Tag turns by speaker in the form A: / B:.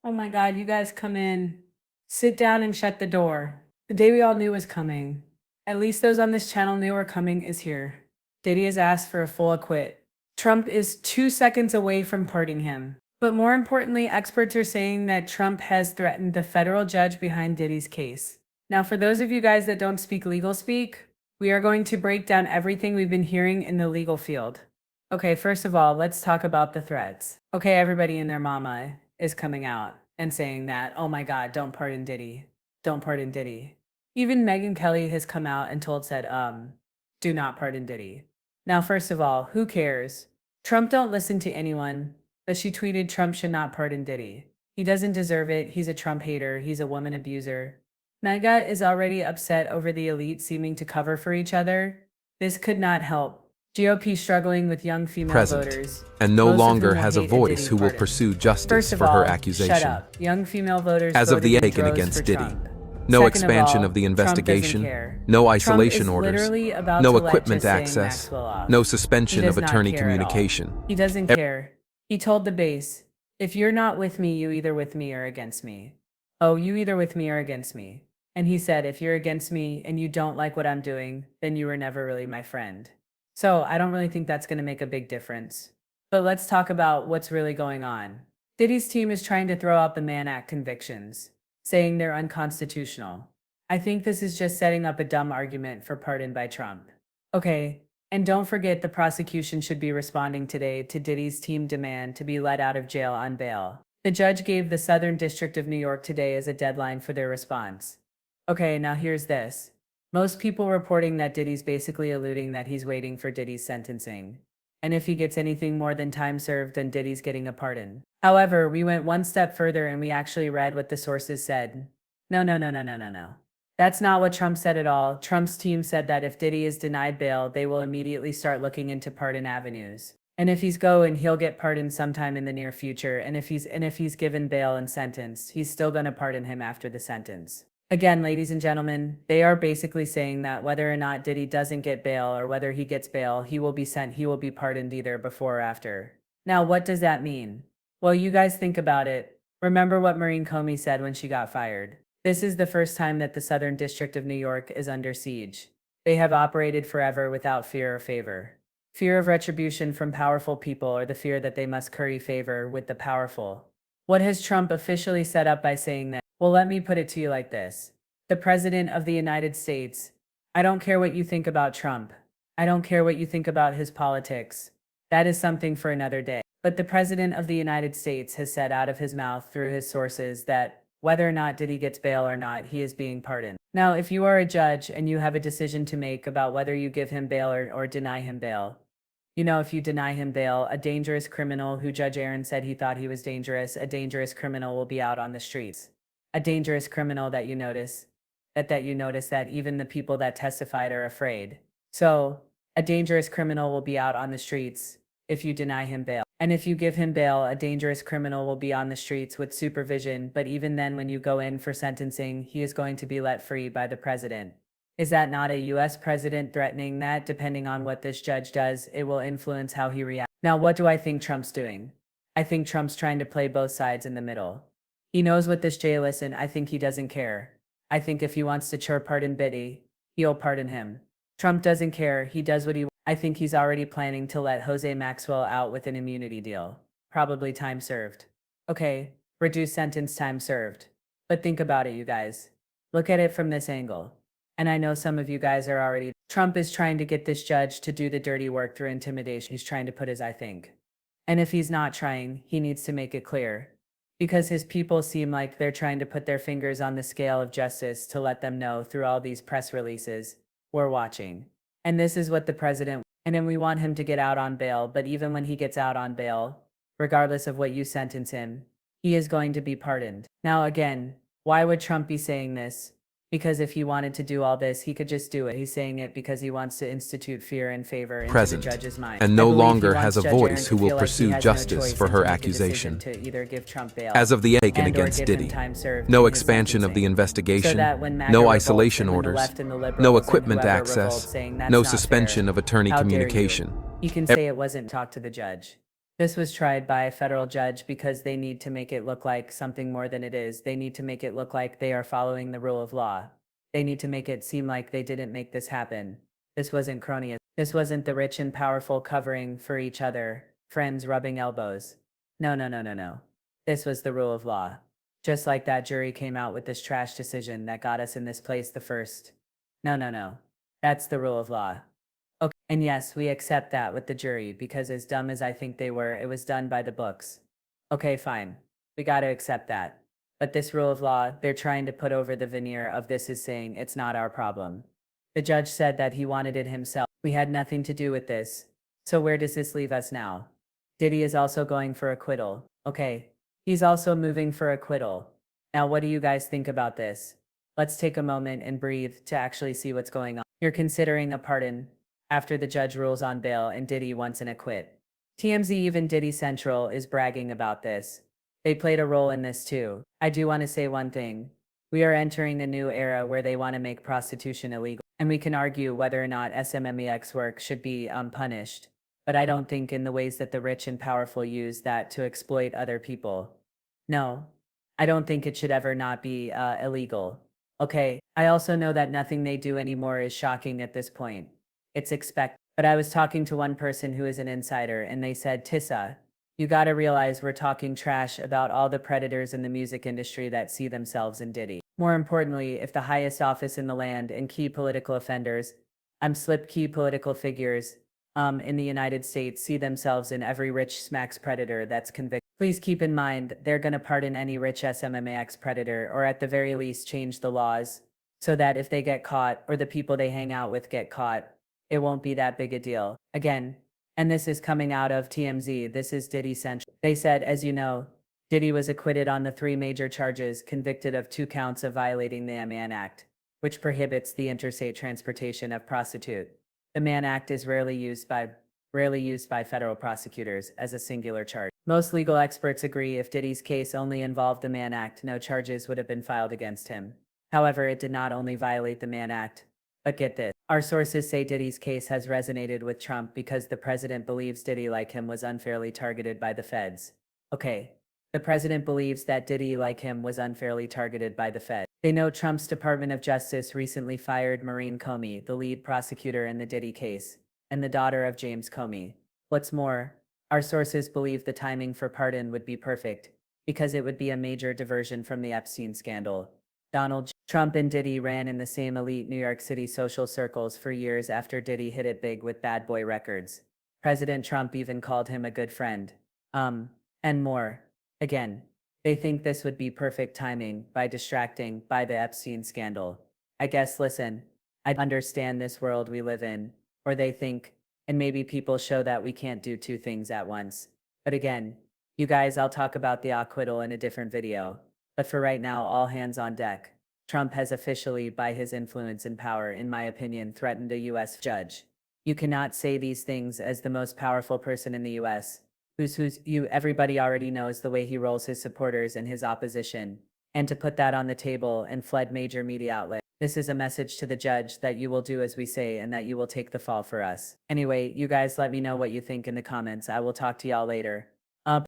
A: Oh my God, you guys come in. Sit down and shut the door. The day we all knew was coming. At least those on this channel knew were coming is here. Diddy has asked for a full acquit. Trump is 2 seconds away from pardoning him. But more importantly, experts are saying that Trump has threatened the federal judge behind Diddy's case. Now, for those of you guys that don't speak legal speak, we are going to break down everything we've been hearing in the legal field. Okay, first of all, let's talk about the threats. Okay, everybody and their mama is coming out and saying that, oh my God, don't pardon Diddy. Don't pardon Diddy. Even Megyn Kelly has come out and do not pardon Diddy. Now, first of all, who cares? Trump don't listen to anyone, but she tweeted Trump should not pardon Diddy. He doesn't deserve it. He's a Trump hater. He's a woman abuser. MAGA is already upset over the elite seeming to cover for each other. This could not help. GOP struggling with young female
B: Present,
A: voters,
B: and no
A: most of
B: longer
A: whom will
B: has a
A: hate
B: voice
A: Diddy
B: who will
A: pardon.
B: pursue justice
A: First of
B: for
A: all,
B: her
A: shut
B: accusation.
A: up. Young female voters
B: As of the
A: voted in
B: Aiken
A: droves
B: against
A: for
B: Diddy.
A: Trump.
B: No
A: Second
B: expansion
A: all,
B: of the
A: Trump doesn't
B: investigation,
A: care.
B: no
A: Trump
B: isolation
A: is
B: orders,
A: literally about
B: no
A: to let
B: equipment
A: just saying
B: access,
A: Maxwell off.
B: no
A: He
B: suspension
A: does
B: of
A: not
B: attorney
A: care at all.
B: communication.
A: He doesn't care. He told the base, if you're not with me, you either with me or against me. Oh, you either with me or against me. And he said, if you're against me and you don't like what I'm doing, then you were never really my friend. So I don't really think that's going to make a big difference. But let's talk about what's really going on. Diddy's team is trying to throw out the Mann Act convictions, saying they're unconstitutional. I think this is just setting up a dumb argument for pardon by Trump. Okay, and don't forget the prosecution should be responding today to Diddy's team demand to be let out of jail on bail. The judge gave the Southern District of New York today as a deadline for their response. Okay, now here's this. Most people reporting that Diddy's basically alluding that he's waiting for Diddy's sentencing. And if he gets anything more than time served, then Diddy's getting a pardon. However, we went one step further and we actually read what the sources said. No. That's not what Trump said at all. Trump's team said that if Diddy is denied bail, they will immediately start looking into pardon avenues. And if he's going, he'll get pardoned sometime in the near future. And if he's given bail and sentenced, he's still gonna pardon him after the sentence. Again, ladies and gentlemen, they are basically saying that whether or not Diddy doesn't get bail or whether he gets bail, he will be pardoned either before or after. Now, what does that mean? Well, you guys think about it. Remember what Maureen Comey said when she got fired. This is the first time that the Southern District of New York is under siege. They have operated forever without fear or favor. Fear of retribution from powerful people or the fear that they must curry favor with the powerful. What has Trump officially set up by saying that? Well, let me put it to you like this. The President of the United States. I don't care what you think about Trump. I don't care what you think about his politics. That is something for another day. But the President of the United States has said out of his mouth through his sources that whether or not Diddy gets bail or not, he is being pardoned. Now, if you are a judge and you have a decision to make about whether you give him bail or deny him bail, if you deny him bail, a dangerous criminal who Judge Aaron said he thought he was dangerous, a dangerous criminal will be out on the streets. A dangerous criminal that you notice that even the people that testified are afraid. So, a dangerous criminal will be out on the streets if you deny him bail. And if you give him bail, a dangerous criminal will be on the streets with supervision, but even then when you go in for sentencing, he is going to be let free by the president. Is that not a US president threatening that? Depending on what this judge does, it will influence how he reacts. Now, what do I think Trump's doing? I think Trump's trying to play both sides in the middle. He knows what this jail is, and I think he doesn't care. I think if he wants to pardon Diddy, he'll pardon him. Trump doesn't care. He does what he wants. I think he's already planning to let Jose Maxwell out with an immunity deal. Probably time served. Okay, reduced sentence, time served. But think about it, you guys. Look at it from this angle. And I know some of you guys are already. Trump is trying to get this judge to do the dirty work through intimidation. He's trying to put his I think. And if he's not trying, he needs to make it clear. Because his people seem like they're trying to put their fingers on the scale of justice to let them know through all these press releases, we're watching. And this is what the president, and then we want him to get out on bail, but even when he gets out on bail, regardless of what you sentence him, he is going to be pardoned. Now again, why would Trump be saying this? Because if he wanted to do all this, he could just do it. He's saying it because he wants to institute fear and favor into the judge's mind.
B: And no longer has a voice who will pursue justice for her accusation.
A: To either give Trump bail
B: As of the Aiken
A: and/or
B: against
A: give him
B: Diddy,
A: time served
B: no
A: in his
B: expansion of the
A: sentencing.
B: investigation,
A: So that when MAGA
B: no
A: revolts
B: isolation
A: and when the
B: orders,
A: left and the liberals
B: no
A: and
B: equipment
A: whoever revolts
B: access,
A: saying that's
B: no
A: not
B: suspension
A: fair,
B: of attorney
A: how dare you?
B: communication.
A: You can say it wasn't talk to the judge. This was tried by a federal judge because they need to make it look like something more than it is. They need to make it look like they are following the rule of law. They need to make it seem like they didn't make this happen. This wasn't cronyism. This wasn't the rich and powerful covering for each other, friends rubbing elbows. No, no, no, no, no. This was the rule of law. Just like that jury came out with this trash decision that got us in this place the first. No, no, no. That's the rule of law. Okay, and yes, we accept that with the jury because as dumb as I think they were, it was done by the books. Okay, fine. We gotta accept that. But this rule of law, they're trying to put over the veneer of this is saying it's not our problem. The judge said that he wanted it himself. We had nothing to do with this. So where does this leave us now? Diddy is also going for acquittal. Okay. He's also moving for acquittal. Now, what do you guys think about this? Let's take a moment and breathe to actually see what's going on. You're considering a pardon after the judge rules on bail and Diddy wants an acquit. TMZ, even Diddy Central, is bragging about this. They played a role in this too. I do want to say one thing. We are entering a new era where they want to make prostitution illegal. And we can argue whether or not SMMEX work should be punished. But I don't think in the ways that the rich and powerful use that to exploit other people. No, I don't think it should ever not be illegal. Okay, I also know that nothing they do anymore is shocking at this point. It's expected. But I was talking to one person who is an insider and they said, Tissa, you gotta realize we're talking trash about all the predators in the music industry that see themselves in Diddy. More importantly, if the highest office in the land and key political offenders, key political figures, in the United States see themselves in every rich smacks predator that's convicted. Please keep in mind, they're gonna pardon any rich SMMAX predator or at the very least change the laws so that if they get caught or the people they hang out with get caught, it won't be that big a deal. Again, and this is coming out of TMZ, this is Diddy Central. They said, as you know, Diddy was acquitted on the 3 major charges, convicted of 2 counts of violating the Mann Act, which prohibits the interstate transportation of prostitute. The Mann Act is rarely used by federal prosecutors as a singular charge. Most legal experts agree if Diddy's case only involved the Mann Act, no charges would have been filed against him. However, it did not only violate the Mann Act, but get this. Our sources say Diddy's case has resonated with Trump because the president believes Diddy, like him, was unfairly targeted by the feds. Okay. The president believes that Diddy, like him, was unfairly targeted by the Fed. They know Trump's Department of Justice recently fired Maureen Comey, the lead prosecutor in the Diddy case, and the daughter of James Comey. What's more, our sources believe the timing for pardon would be perfect, because it would be a major diversion from the Epstein scandal. Donald Trump and Diddy ran in the same elite New York City social circles for years after Diddy hit it big with Bad Boy Records. President Trump even called him a good friend. And more. Again, they think this would be perfect timing by distracting by the Epstein scandal. I guess, listen, I understand this world we live in, or they think, and maybe people show that we can't do 2 things at once. But again, you guys, I'll talk about the acquittal in a different video. But for right now, all hands on deck. Trump has officially, by his influence and power, in my opinion, threatened a U.S. judge. You cannot say these things as the most powerful person in the U.S. Everybody already knows the way he rolls his supporters and his opposition, and to put that on the table and flood major media outlets. This is a message to the judge that you will do as we say and that you will take the fall for us. Anyway, you guys let me know what you think in the comments. I will talk to y'all later.